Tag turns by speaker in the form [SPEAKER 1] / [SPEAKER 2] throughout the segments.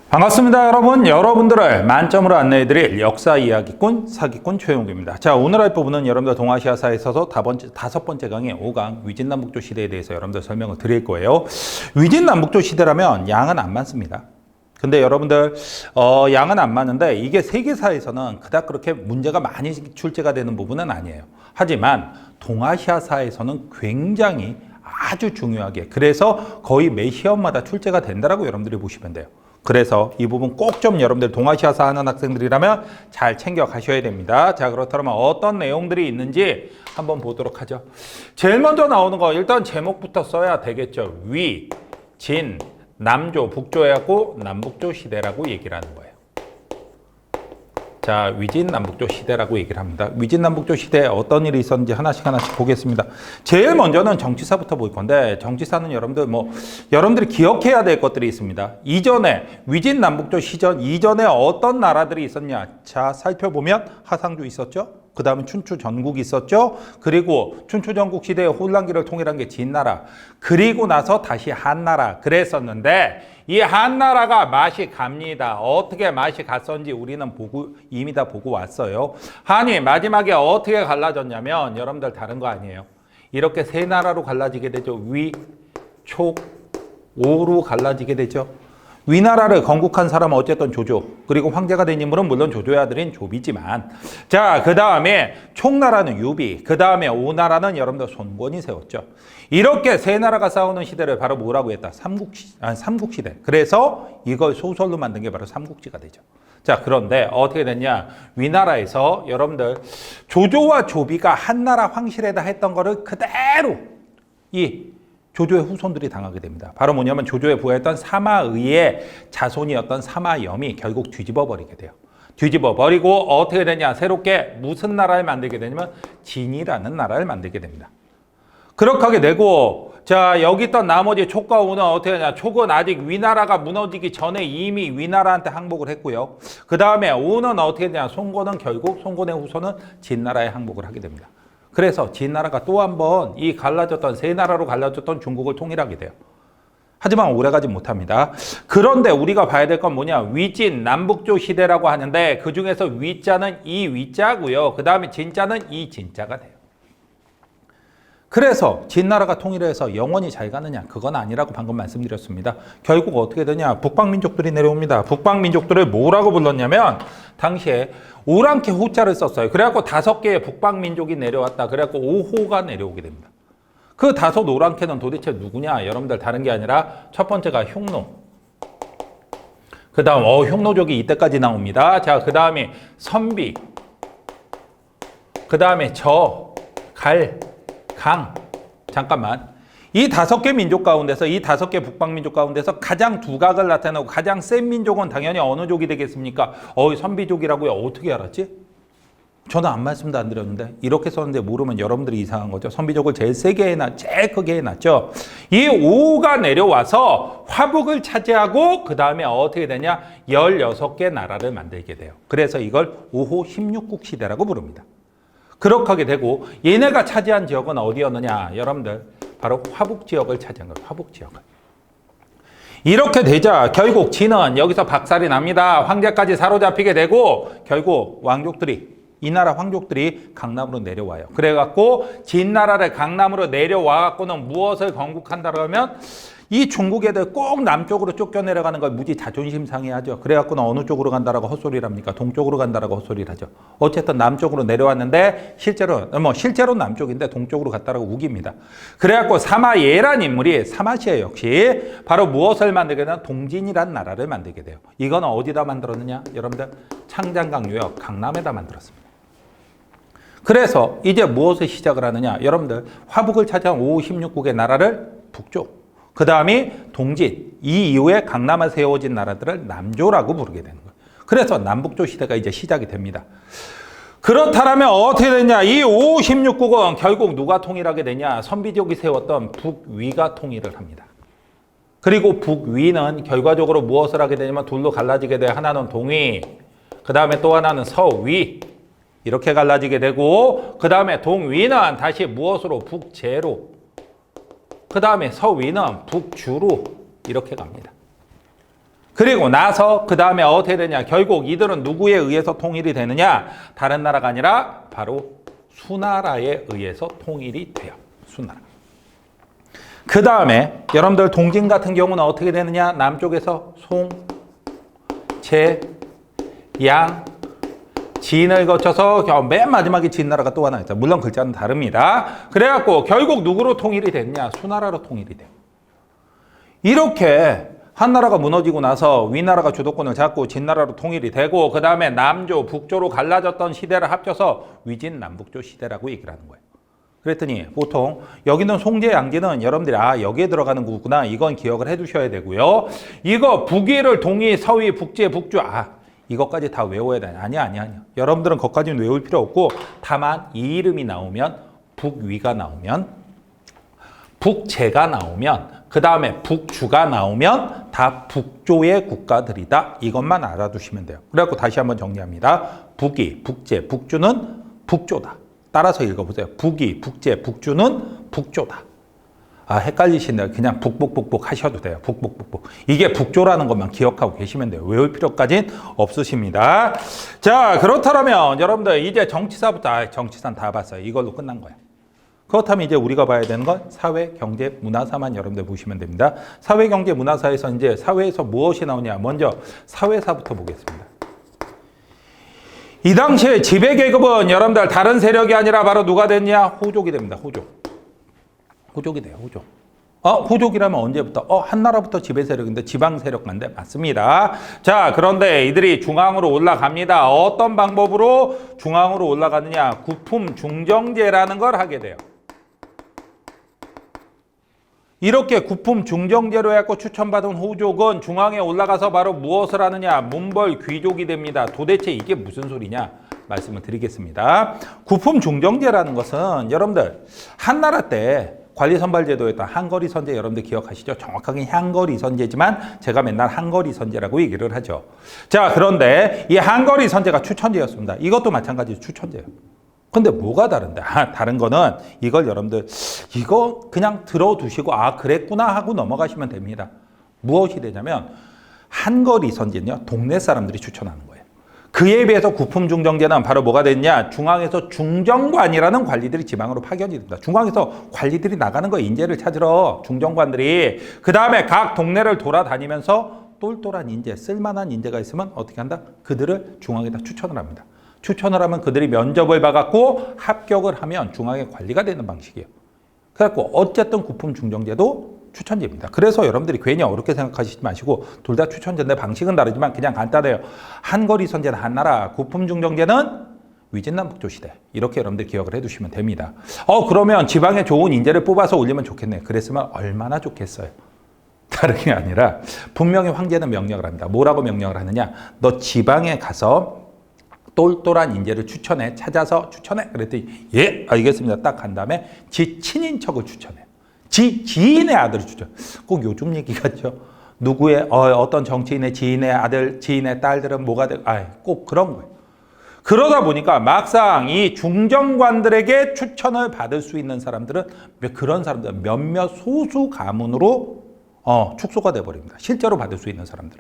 [SPEAKER 1] 반갑습니다, 여러분. 여러분들을 만점으로 안내해드릴 역사 이야기꾼 사기꾼 최용규입니다. 자, 오늘 할 부분은 여러분들 동아시아사에 있어서 다섯 번째 강의 5강 위진남북조 시대에 대해서 여러분들 설명을 드릴 거예요. 위진남북조 시대라면 양은 안 많습니다. 근데 여러분들 양은 안 많은데 이게 세계사에서는 그닥 그렇게 문제가 많이 출제가 되는 부분은 아니에요. 하지만 동아시아사에서는 굉장히 아주 중요하게, 그래서 거의 매 시험마다 출제가 된다라고 여러분들이 보시면 돼요. 그래서 이 부분 꼭 좀 여러분들 동아시아사 하는 학생들이라면 잘 챙겨 가셔야 됩니다. 자, 그렇다면 어떤 내용들이 있는지 한번 보도록 하죠. 제일 먼저 나오는 거 일단 제목부터 써야 되겠죠. 위, 진, 남조, 북조하고 남북조 시대라고 얘기를 하는 거예요. 자, 위진 남북조 시대라고 얘기를 합니다. 위진 남북조 시대에 어떤 일이 있었는지 하나씩 보겠습니다. 제일 먼저는 정치사부터 볼 건데, 정치사는 여러분들이 기억해야 될 것들이 있습니다. 이전에 위진 남북조 시전 이전에 어떤 나라들이 있었냐? 자, 살펴보면 하상조 있었죠. 그 다음에 춘추 전국이 있었죠. 그리고 춘추 전국 시대에 혼란기를 통일한 게 진나라. 그리고 나서 다시 한나라. 그랬었는데 이 한나라가 맛이 갑니다. 어떻게 맛이 갔었는지 우리는 이미 다 보고 왔어요. 한이 마지막에 어떻게 갈라졌냐면 여러분들 다른 거 아니에요. 이렇게 세 나라로 갈라지게 되죠. 위, 촉, 오로 갈라지게 되죠. 위나라를 건국한 사람은 어쨌든 조조, 그리고 황제가 된 인물은 물론 조조의 아들인 조비지만, 자, 그 다음에 촉나라는 유비, 그 다음에 오나라는 여러분들 손권이 세웠죠. 이렇게 세 나라가 싸우는 시대를 바로 뭐라고 했다? 삼국시대. 그래서 이걸 소설로 만든 게 바로 삼국지가 되죠. 자, 그런데 어떻게 됐냐? 위나라에서 여러분들 조조와 조비가 한나라 황실에다 했던 거를 그대로 이 조조의 후손들이 당하게 됩니다. 바로 뭐냐면 조조의 부하였던 사마의의 자손이었던 사마염이 결국 뒤집어 버리게 돼요. 뒤집어 버리고 어떻게 되냐? 새롭게 무슨 나라를 만들게 되냐면 진이라는 나라를 만들게 됩니다. 그렇게 하게 되고, 자, 여기 있던 나머지 촉과 오는 어떻게 되냐? 촉은 아직 위나라가 무너지기 전에 이미 위나라한테 항복을 했고요. 그 다음에 오는 어떻게 되냐? 송건은 결국 송건의 후손은 진나라에 항복을 하게 됩니다. 그래서 진나라가 또 한 번 이 세 나라로 갈라졌던 중국을 통일하게 돼요. 하지만 오래가지 못합니다. 그런데 우리가 봐야 될 건 뭐냐? 위진 남북조 시대라고 하는데 그 중에서 위자는 이 위자고요. 그 다음에 진자는 이 진자가 돼요. 그래서 진나라가 통일을 해서 영원히 잘 가느냐? 그건 아니라고 방금 말씀드렸습니다. 결국 어떻게 되냐? 북방민족들이 내려옵니다. 북방민족들을 뭐라고 불렀냐면 당시에 오랑캐 호자를 썼어요. 그래갖고 5개의 북방민족이 내려왔다. 그래갖고 5호가 내려오게 됩니다. 그 5 오랑캐는 도대체 누구냐? 여러분들 다른 게 아니라 첫 번째가 흉노. 그 다음 흉노족이 이때까지 나옵니다. 자, 그 다음에 선비. 그 다음에 갈, 강. 잠깐만. 이 5개 민족 가운데서, 이 5개 북방민족 가운데서 가장 두각을 나타내고 가장 센 민족은 당연히 어느 족이 되겠습니까? 선비족이라고요. 어떻게 알았지? 저는 아무 말씀도 안 드렸는데 이렇게 썼는데 모르면 여러분들이 이상한 거죠. 선비족을 제일 크게 해놨죠. 이 5가 내려와서 화북을 차지하고 그 다음에 어떻게 되냐? 16개 나라를 만들게 돼요. 그래서 이걸 5호 16국 시대라고 부릅니다. 그렇게 하게 되고 얘네가 차지한 지역은 어디였느냐? 여러분들 바로 화북 지역을 차지한 거예요. 화북 지역을. 이렇게 되자 결국 진은 여기서 박살이 납니다. 황제까지 사로잡히게 되고 결국 이 나라 황족들이 강남으로 내려와요. 그래갖고 진나라를 강남으로 내려와갖고는 무엇을 건국한다 그러면 이 중국 애들 꼭 남쪽으로 쫓겨 내려가는 걸 무지 자존심 상해하죠. 그래갖고는 어느 쪽으로 간다라고 헛소리를 합니까? 동쪽으로 간다라고 헛소리를 하죠. 어쨌든 남쪽으로 내려왔는데 실제로 남쪽인데 동쪽으로 갔다라고 우깁니다. 그래갖고 사마예란 인물이 사마시아 역시 바로 무엇을 만들게 되냐? 동진이란 나라를 만들게 돼요. 이건 어디다 만들었느냐? 여러분들 창장강 유역 강남에다 만들었습니다. 그래서 이제 무엇을 시작을 하느냐? 여러분들 화북을 차지한 5, 16국의 나라를 북쪽, 그 다음이 동진, 이 이후에 강남에 세워진 나라들을 남조라고 부르게 되는 거예요. 그래서 남북조 시대가 이제 시작이 됩니다. 그렇다면 어떻게 되냐? 이 5, 16국은 결국 누가 통일하게 되냐? 선비족이 세웠던 북위가 통일을 합니다. 그리고 북위는 결과적으로 무엇을 하게 되냐면 둘로 갈라지게 돼. 하나는 동위, 그 다음에 또 하나는 서위. 이렇게 갈라지게 되고 그 다음에 동위는 다시 무엇으로? 북제로. 그 다음에 서위는 북주로 이렇게 갑니다. 그리고 나서 그 다음에 어떻게 되냐? 결국 이들은 누구에 의해서 통일이 되느냐? 다른 나라가 아니라 바로 수나라에 의해서 통일이 돼요. 수나라. 그 다음에 여러분들 동진 같은 경우는 어떻게 되느냐? 남쪽에서 송, 제, 양, 진을 거쳐서 맨 마지막에 진나라가 또 하나 있죠. 물론 글자는 다릅니다. 그래갖고 결국 누구로 통일이 됐냐? 수나라로 통일이 돼요. 이렇게 한나라가 무너지고 나서 위나라가 주도권을 잡고 진나라로 통일이 되고 그 다음에 남조, 북조로 갈라졌던 시대를 합쳐서 위진, 남북조 시대라고 얘기를 하는 거예요. 그랬더니 보통 여기는 송제, 양지는 여러분들이 여기에 들어가는 거구나 이건 기억을 해두셔야 되고요. 이거 북위를 동위, 서위, 북제, 북주 이것까지 다 외워야 되냐? 아니야. 여러분들은 그것까지는 외울 필요 없고 다만 이 이름이 나오면 북위가 나오면 북제가 나오면 그 다음에 북주가 나오면 다 북조의 국가들이다. 이것만 알아두시면 돼요. 그래갖고 다시 한번 정리합니다. 북위, 북제, 북주는 북조다. 따라서 읽어보세요. 북위, 북제, 북주는 북조다. 헷갈리시네요. 그냥 북북북북 하셔도 돼요. 북북북북. 이게 북조라는 것만 기억하고 계시면 돼요. 외울 필요까지는 없으십니다. 자, 그렇다면 여러분들 이제 정치사부터 정치사는 다 봤어요. 이걸로 끝난 거예요. 그렇다면 이제 우리가 봐야 되는 건 사회, 경제, 문화사만 여러분들 보시면 됩니다. 사회, 경제, 문화사에서 이제 사회에서 무엇이 나오냐. 먼저 사회사부터 보겠습니다. 이 당시에 지배계급은 여러분들 다른 세력이 아니라 바로 누가 됐냐? 호족이 됩니다. 호족이 돼요. 호족. 호족이라면 언제부터? 한나라부터 지배 세력인데 지방 세력만데 맞습니다. 자, 그런데 이들이 중앙으로 올라갑니다. 어떤 방법으로 중앙으로 올라가느냐? 구품 중정제라는 걸 하게 돼요. 이렇게 구품 중정제로 해갖고 추천받은 호족은 중앙에 올라가서 바로 무엇을 하느냐? 문벌 귀족이 됩니다. 도대체 이게 무슨 소리냐? 말씀을 드리겠습니다. 구품 중정제라는 것은 여러분들 한나라 때 관리선발제도였던 한거리선제 여러분들 기억하시죠? 정확하게 향거리선제지만 제가 맨날 한거리선제라고 얘기를 하죠. 자, 그런데 이 한거리선제가 추천제였습니다. 이것도 마찬가지로 추천제예요. 근데 뭐가 다른데? 다른 거는 이걸 여러분들 이거 그냥 들어두시고 그랬구나 하고 넘어가시면 됩니다. 무엇이 되냐면 한거리선제는요. 동네 사람들이 추천하는 거예요. 그에 비해서 구품중정제는 바로 뭐가 됐냐? 중앙에서 중정관이라는 관리들이 지방으로 파견이 됩니다. 중앙에서 관리들이 나가는 거 인재를 찾으러 중정관들이 그 다음에 각 동네를 돌아다니면서 똘똘한 인재, 쓸만한 인재가 있으면 어떻게 한다? 그들을 중앙에다 추천을 합니다. 추천을 하면 그들이 면접을 봐갖고 합격을 하면 중앙에 관리가 되는 방식이에요. 그래갖고 어쨌든 구품중정제도 추천제입니다. 그래서 여러분들이 괜히 어렵게 생각하시지 마시고 둘 다 추천제인데 방식은 다르지만 그냥 간단해요. 한거리선제는 한나라, 구품중정제는 위진남북조 시대. 이렇게 여러분들 기억을 해두시면 됩니다. 그러면 지방에 좋은 인재를 뽑아서 올리면 좋겠네. 그랬으면 얼마나 좋겠어요. 다른 게 아니라 분명히 황제는 명령을 합니다. 뭐라고 명령을 하느냐? 너 지방에 가서 똘똘한 인재를 찾아서 추천해. 그랬더니 예, 알겠습니다. 딱 간 다음에 지 친인척을 추천해. 지인의 아들을 추천. 꼭 요즘 얘기 같죠. 누구의 어떤 정치인의 지인의 아들, 지인의 딸들은 뭐가 돼? 꼭 그런 거예요. 그러다 보니까 막상 이 중정관들에게 추천을 받을 수 있는 사람들은 그런 사람들 몇몇 소수 가문으로 축소가 돼 버립니다. 실제로 받을 수 있는 사람들.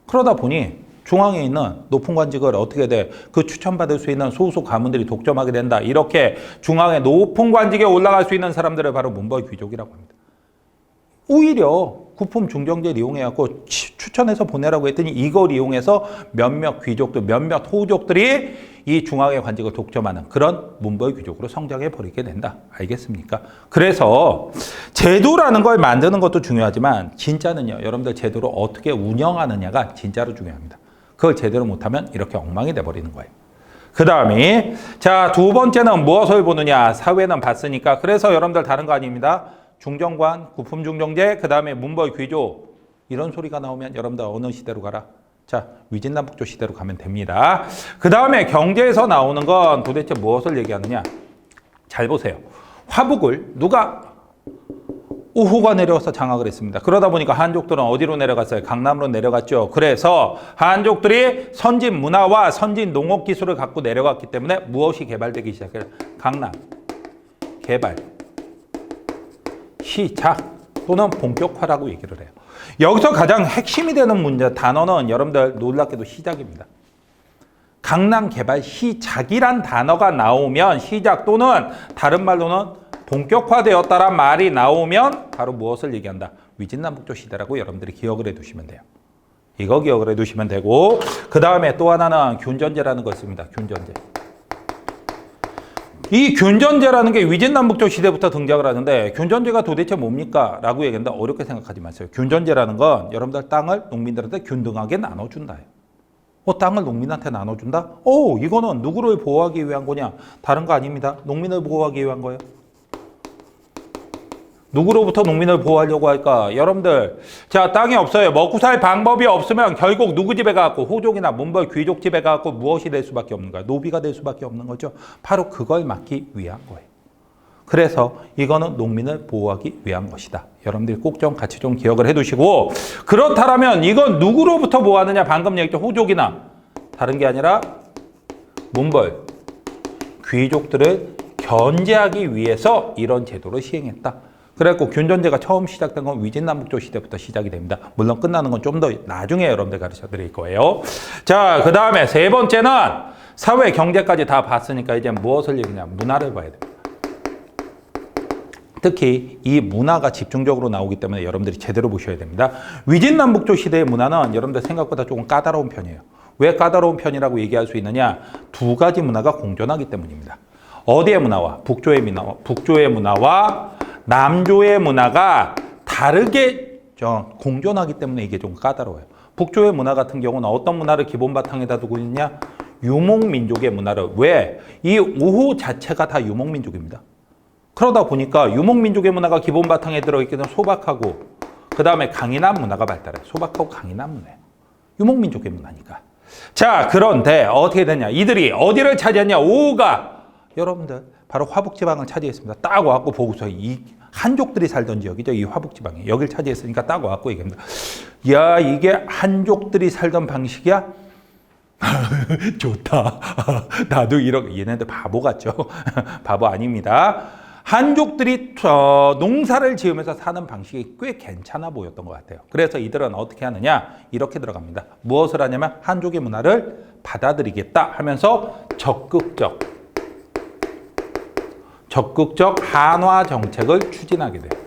[SPEAKER 1] 그러다 보니 중앙에 있는 높은 관직을 어떻게 돼? 그 추천받을 수 있는 소수 가문들이 독점하게 된다. 이렇게 중앙의 높은 관직에 올라갈 수 있는 사람들을 바로 문벌 귀족이라고 합니다. 오히려 구품 중정제를 이용해갖고 추천해서 보내라고 했더니 이걸 이용해서 몇몇 귀족들, 몇몇 호족들이 이 중앙의 관직을 독점하는 그런 문벌 귀족으로 성장해 버리게 된다. 알겠습니까? 그래서 제도라는 걸 만드는 것도 중요하지만 진짜는요. 여러분들 제도를 어떻게 운영하느냐가 진짜로 중요합니다. 그걸 제대로 못하면 이렇게 엉망이 돼버리는 거예요. 그 다음에 자, 두 번째는 무엇을 보느냐? 사회는 봤으니까. 그래서 여러분들 다른 거 아닙니다. 중정관, 구품중정제, 그 다음에 문벌 귀족 이런 소리가 나오면 여러분들 어느 시대로 가라? 자, 위진남북조 시대로 가면 됩니다. 그 다음에 경제에서 나오는 건 도대체 무엇을 얘기하느냐? 잘 보세요. 화북을 누가 우후가 내려와서 장악을 했습니다. 그러다 보니까 한족들은 어디로 내려갔어요? 강남으로 내려갔죠. 그래서 한족들이 선진 문화와 선진 농업 기술을 갖고 내려갔기 때문에 무엇이 개발되기 시작해요? 강남, 개발, 시작. 또는 본격화라고 얘기를 해요. 여기서 가장 핵심이 되는 문제 단어는 여러분들 놀랍게도 시작입니다. 강남 개발 시작이란 단어가 나오면 시작 또는 다른 말로는 본격화되었다란 말이 나오면 바로 무엇을 얘기한다? 위진남북조 시대라고 여러분들이 기억을 해두시면 돼요. 이거 기억을 해두시면 되고 그 다음에 또 하나는 균전제라는 거 있습니다. 균전제. 이 균전제라는 게 위진남북조 시대부터 등장을 하는데 균전제가 도대체 뭡니까? 라고 얘기했는데 어렵게 생각하지 마세요. 균전제라는 건 여러분들 땅을 농민들한테 균등하게 나눠준다예요. 땅을 농민한테 나눠준다? 이거는 누구를 보호하기 위한 거냐? 다른 거 아닙니다. 농민을 보호하기 위한 거예요. 누구로부터 농민을 보호하려고 할까? 여러분들, 자, 땅이 없어요. 먹고 살 방법이 없으면 결국 누구 집에 가고 호족이나 문벌 귀족 집에 가고 무엇이 될 수밖에 없는 거예요? 노비가 될 수밖에 없는 거죠. 바로 그걸 막기 위한 거예요. 그래서 이거는 농민을 보호하기 위한 것이다. 여러분들이 꼭 좀 같이 좀 기억을 해두시고 그렇다면 이건 누구로부터 보호하느냐? 방금 얘기했던 호족이나 다른 게 아니라 문벌 귀족들을 견제하기 위해서 이런 제도를 시행했다. 그래갖고 균전제가 처음 시작된 건 위진남북조 시대부터 시작이 됩니다. 물론 끝나는 건 좀 더 나중에 여러분들 가르쳐 드릴 거예요. 자, 그 다음에 세 번째는 사회, 경제까지 다 봤으니까 이제 무엇을 얘기냐? 문화를 봐야 됩니다. 특히 이 문화가 집중적으로 나오기 때문에 여러분들이 제대로 보셔야 됩니다. 위진남북조 시대의 문화는 여러분들 생각보다 조금 까다로운 편이에요. 왜 까다로운 편이라고 얘기할 수 있느냐? 두 가지 문화가 공존하기 때문입니다. 어디의 문화와? 북조의 문화와 남조의 문화가 다르게 공존하기 때문에 이게 좀 까다로워요. 북조의 문화 같은 경우는 어떤 문화를 기본 바탕에다 두고 있냐? 유목민족의 문화를. 왜? 이 우호 자체가 다 유목민족입니다. 그러다 보니까 유목민족의 문화가 기본 바탕에 들어있게 되면 소박하고 그 다음에 강인한 문화가 발달해요. 소박하고 강인한 문화예요. 유목민족의 문화니까. 자, 그런데 어떻게 되냐? 이들이 어디를 차지했냐? 우호가 여러분들 바로 화북지방을 차지했습니다. 딱 와갖고 보고서 이 한족들이 살던 지역이죠. 이 화북지방이. 여길 차지했으니까 딱 와갖고 얘기합니다. 야, 이게 한족들이 살던 방식이야? 좋다. 나도 이렇게. 얘네들 바보 같죠? 바보 아닙니다. 한족들이 농사를 지으면서 사는 방식이 꽤 괜찮아 보였던 것 같아요. 그래서 이들은 어떻게 하느냐? 이렇게 들어갑니다. 무엇을 하냐면 한족의 문화를 받아들이겠다 하면서 적극적 한화 정책을 추진하게 돼요.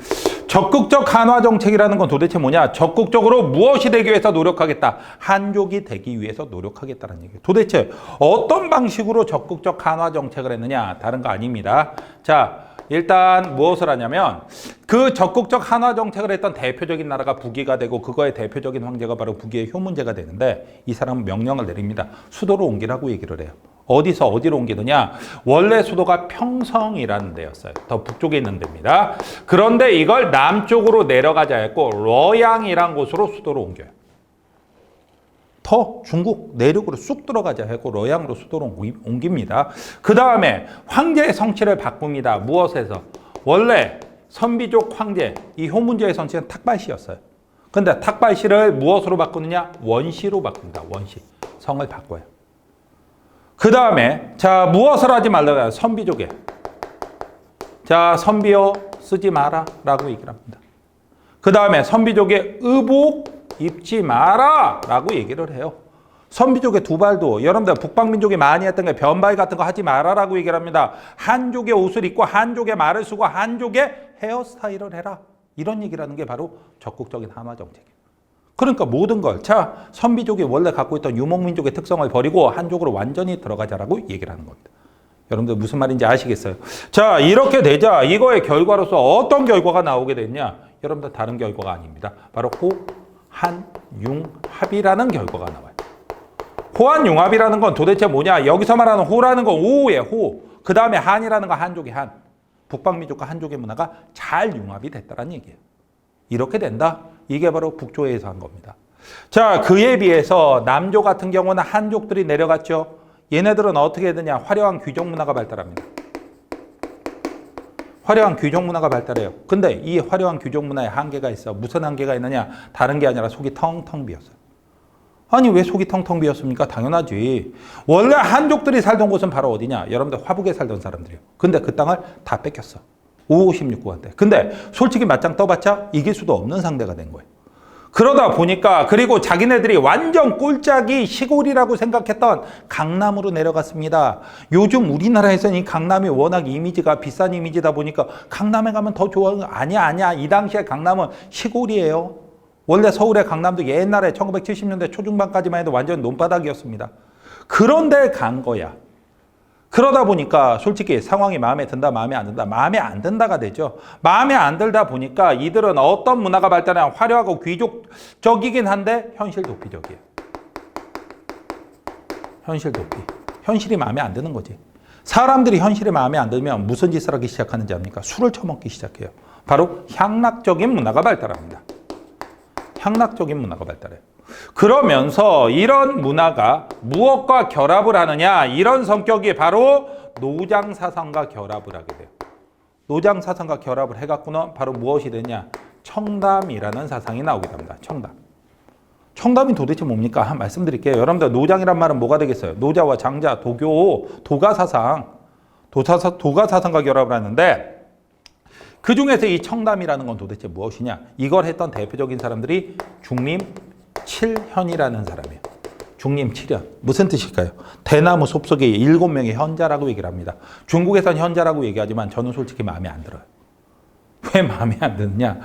[SPEAKER 1] 적극적 한화 정책이라는 건 도대체 뭐냐? 적극적으로 무엇이 되기 위해서 노력하겠다? 한족이 되기 위해서 노력하겠다는 얘기예요. 도대체 어떤 방식으로 적극적 한화 정책을 했느냐? 다른 거 아닙니다. 자, 일단 무엇을 하냐면 그 적극적 한화 정책을 했던 대표적인 나라가 북이가 되고 그거의 대표적인 황제가 바로 북이의 효문제가 되는데 이 사람은 명령을 내립니다. 수도로 옮기라고 얘기를 해요. 어디서 어디로 옮기느냐? 원래 수도가 평성이라는 데였어요. 더 북쪽에 있는 데입니다. 그런데 이걸 남쪽으로 내려가자 했고 러양이란 곳으로 수도로 옮겨요. 더 중국 내륙으로 쑥 들어가자 했고 러양으로 수도로 옮깁니다. 그 다음에 황제의 성씨를 바꿉니다. 무엇에서? 원래 선비족 황제, 이 효문제의 성씨는 탁발씨였어요. 근데 탁발씨를 무엇으로 바꾸느냐? 원씨로 바꿉니다. 원씨. 성을 바꿔요. 그 다음에 자, 무엇을 하지 말라고? 선비족에. 자, 선비여 쓰지 마라 라고 얘기를 합니다. 그 다음에 선비족의 의복 입지 마라 라고 얘기를 해요. 선비족의 두발도 여러분들 북방민족이 많이 했던 게 변바이 같은 거 하지 마라 라고 얘기를 합니다. 한족의 옷을 입고 한족의 말을 쓰고 한족의 헤어스타일을 해라. 이런 얘기를 하는 게 바로 적극적인 한화 정책이에요. 그러니까 모든 걸, 자, 선비족이 원래 갖고 있던 유목민족의 특성을 버리고 한족으로 완전히 들어가자라고 얘기를 하는 겁니다. 여러분들 무슨 말인지 아시겠어요? 자, 이렇게 되자 이거의 결과로서 어떤 결과가 나오게 됐냐? 여러분들 다른 결과가 아닙니다. 바로 호한융합이라는 결과가 나와요. 호한융합이라는 건 도대체 뭐냐? 여기서 말하는 호라는 건 오예요, 호. 그 다음에 한이라는 건 한족의 한. 북방민족과 한족의 문화가 잘 융합이 됐다는 얘기예요. 이렇게 된다? 이게 바로 북조에서 한 겁니다. 자, 그에 비해서 남조 같은 경우는 한족들이 내려갔죠. 얘네들은 어떻게 되냐? 화려한 귀족 문화가 발달합니다. 화려한 귀족 문화가 발달해요. 근데 이 화려한 귀족 문화에 한계가 있어. 무슨 한계가 있느냐? 다른 게 아니라 속이 텅텅 비었어요. 아니, 왜 속이 텅텅 비었습니까? 당연하지. 원래 한족들이 살던 곳은 바로 어디냐? 여러분들 화북에 살던 사람들이에요. 근데 그 땅을 다 뺏겼어. 556구간대. 근데 솔직히 맞짱 떠봤자 이길 수도 없는 상대가 된 거예요. 그러다 보니까 그리고 자기네들이 완전 꼴짝이 시골이라고 생각했던 강남으로 내려갔습니다. 요즘 우리나라에서는 이 강남이 워낙 이미지가 비싼 이미지다 보니까 강남에 가면 더 좋아하는 거 아니야. 이 당시에 강남은 시골이에요. 원래 서울의 강남도 옛날에 1970년대 초중반까지만 해도 완전 논바닥이었습니다. 그런데 간 거야. 그러다 보니까 솔직히 상황이 마음에 든다, 마음에 안 든다, 마음에 안 든다가 되죠. 마음에 안 들다 보니까 이들은 어떤 문화가 발달한 화려하고 귀족적이긴 한데 현실 도피적이에요. 현실 도피. 현실이 마음에 안 드는 거지. 사람들이 현실이 마음에 안 들면 무슨 짓을 하기 시작하는지 압니까? 술을 처먹기 시작해요. 바로 향락적인 문화가 발달합니다. 향락적인 문화가 발달해요. 그러면서 이런 문화가 무엇과 결합을 하느냐, 이런 성격이 바로 노장사상과 결합을 하게 돼요. 노장사상과 결합을 해갖고는 바로 무엇이 되냐, 청담이라는 사상이 나오게 됩니다. 청담이 도대체 뭡니까? 말씀드릴게요. 여러분들 노장이란 말은 뭐가 되겠어요? 노자와 장자, 도교, 도가사상과 결합을 하는데 그 중에서 이 청담이라는 건 도대체 무엇이냐? 이걸 했던 대표적인 사람들이 중림칠현이라는 사람이에요. 중림칠현. 무슨 뜻일까요? 대나무 숲속의 7명의 현자라고 얘기를 합니다. 중국에선 현자라고 얘기하지만 저는 솔직히 마음에 안 들어요. 왜 마음에 안 드느냐?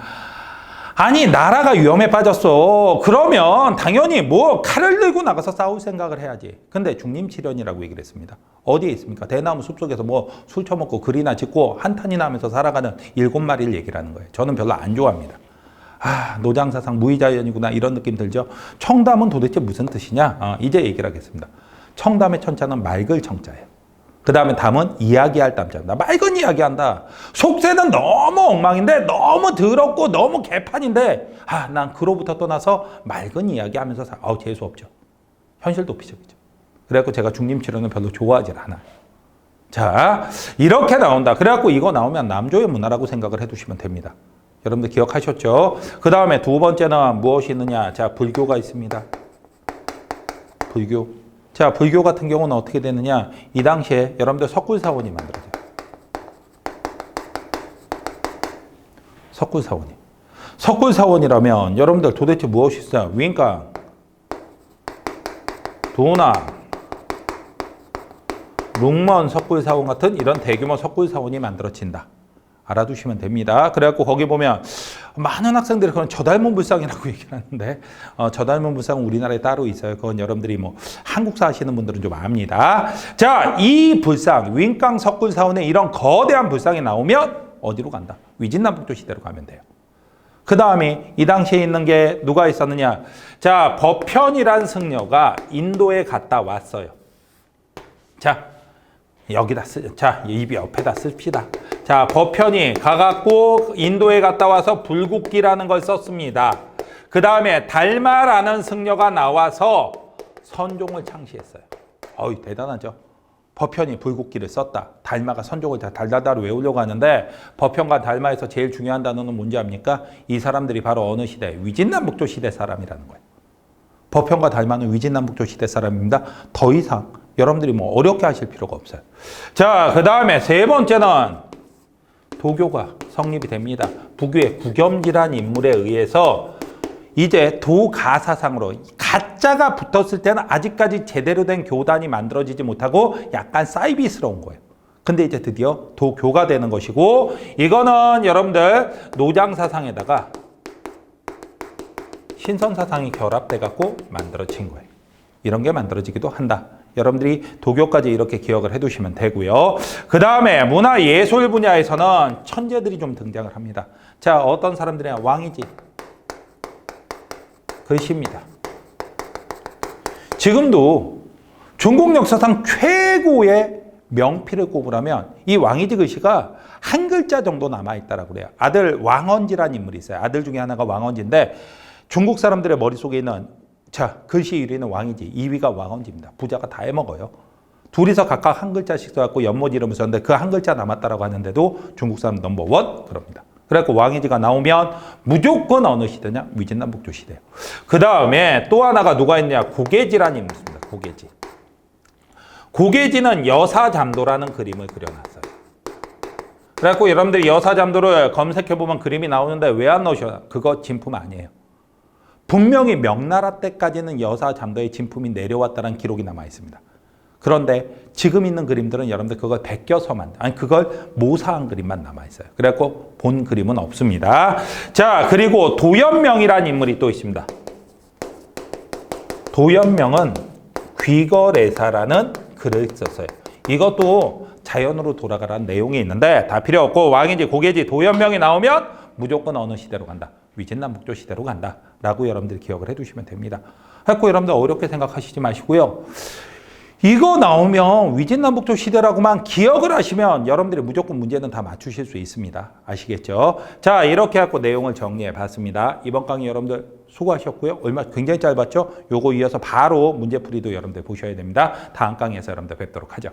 [SPEAKER 1] 아니, 나라가 위험에 빠졌어. 그러면 당연히 뭐 칼을 들고 나가서 싸울 생각을 해야지. 근데 중림칠현이라고 얘기를 했습니다. 어디에 있습니까? 대나무 숲속에서 뭐 술 처먹고 글이나 짓고 한탄이나 하면서 살아가는 7마리를 얘기를 하는 거예요. 저는 별로 안 좋아합니다. 노장사상 무의자연이구나 이런 느낌 들죠. 청담은 도대체 무슨 뜻이냐? 이제 얘기를 하겠습니다. 청담의 천자는 맑을 청자예요. 그 다음에 담은 이야기할 담자입니다. 맑은 이야기한다. 속세는 너무 엉망인데 너무 더럽고 너무 개판인데 난 그로부터 떠나서 맑은 이야기하면서 재수 없죠. 현실 도피적이죠. 그래갖고 제가 중림치료는 별로 좋아하지 않아요. 자, 이렇게 나온다. 그래갖고 이거 나오면 남조의 문화라고 생각을 해두시면 됩니다. 여러분들 기억하셨죠? 그 다음에 두 번째는 무엇이 있느냐? 자, 불교가 있습니다. 불교. 자, 불교 같은 경우는 어떻게 되느냐? 이 당시에 여러분들 석굴사원이 만들어져요. 석굴사원이. 석굴사원이라면 여러분들 도대체 무엇이 있어요? 윙강, 도남, 룽먼 석굴사원 같은 이런 대규모 석굴사원이 만들어진다. 알아두시면 됩니다. 그래갖고 거기 보면 많은 학생들이 그런 저닮은 불상이라고 얘기를 하는데 저닮은 불상은 우리나라에 따로 있어요. 그건 여러분들이 뭐 한국사 하시는 분들은 좀 압니다. 자, 이 불상, 윙강 석굴사원에 이런 거대한 불상이 나오면 어디로 간다? 위진남북조 시대로 가면 돼요. 그 다음에 이 당시에 있는 게 누가 있었느냐? 자, 법현이란 승려가 인도에 갔다 왔어요. 자, 여기다 자, 입 옆에다 씁시다. 자, 법현이 가갖고 인도에 갔다 와서 불국기라는 걸 썼습니다. 그 다음에 달마라는 승려가 나와서 선종을 창시했어요. 대단하죠. 법현이 불국기를 썼다. 달마가 선종을 다 달달달 외우려고 하는데 법현과 달마에서 제일 중요한 단어는 뭔지 압니까? 이 사람들이 바로 어느 시대? 위진남북조 시대 사람이라는 거예요. 법현과 달마는 위진남북조 시대 사람입니다. 더 이상 여러분들이 뭐 어렵게 하실 필요가 없어요. 자, 그 다음에 세 번째는 도교가 성립이 됩니다. 부교의 구겸지라는 인물에 의해서 이제 도가사상으로 가짜가 붙었을 때는 아직까지 제대로 된 교단이 만들어지지 못하고 약간 사이비스러운 거예요. 근데 이제 드디어 도교가 되는 것이고 이거는 여러분들 노장사상에다가 신선사상이 결합돼 갖고 만들어진 거예요. 이런 게 만들어지기도 한다. 여러분들이 도교까지 이렇게 기억을 해두시면 되고요. 그 다음에 문화예술 분야에서는 천재들이 좀 등장을 합니다. 자, 어떤 사람들이냐? 왕이지. 글씨입니다. 지금도 중국 역사상 최고의 명필을 꼽으라면 이 왕이지 글씨가 한 글자 정도 남아있다라고 그래요. 아들 왕언지라는 인물이 있어요. 아들 중에 하나가 왕언지인데 중국 사람들의 머릿속에 있는 글씨 1위는 왕이지, 2위가 왕언지입니다. 부자가 다 해먹어요. 둘이서 각각 한 글자씩 써갖고 연못 이름을 썼는데 그 한 글자 남았다라고 하는데도 중국 사람 넘버원 그럽니다. 그래갖고 왕이지가 나오면 무조건 어느 시대냐? 위진남북조 시대예요. 그 다음에 또 하나가 누가 있느냐? 고계지라는 인물이 있습니다. 고계지. 고계지는 여사잠도라는 그림을 그려놨어요. 그래갖고 여러분들이 여사잠도를 검색해보면 그림이 나오는데 왜 안 넣으셔? 그거 진품 아니에요. 분명히 명나라 때까지는 여사잠도의 진품이 내려왔다는 기록이 남아 있습니다. 그런데 지금 있는 그림들은 여러분들 그걸 베껴서만, 아니 그걸 모사한 그림만 남아 있어요. 그래갖고 본 그림은 없습니다. 자, 그리고 도연명이라는 인물이 또 있습니다. 도연명은 귀거래사라는 글을 썼어요. 이것도 자연으로 돌아가라는 내용이 있는데 다 필요 없고 왕인지 고개지 도연명이 나오면 무조건 어느 시대로 간다. 위진남북조 시대로 간다. 라고 여러분들이 기억을 해두시면 됩니다. 그래서 여러분들 어렵게 생각하시지 마시고요. 이거 나오면 위진남북조 시대라고만 기억을 하시면 여러분들이 무조건 문제는 다 맞추실 수 있습니다. 아시겠죠? 자, 이렇게 해서 내용을 정리해 봤습니다. 이번 강의 여러분들 수고하셨고요. 얼마 굉장히 짧았죠? 요거 이어서 바로 문제풀이도 여러분들 보셔야 됩니다. 다음 강의에서 여러분들 뵙도록 하죠.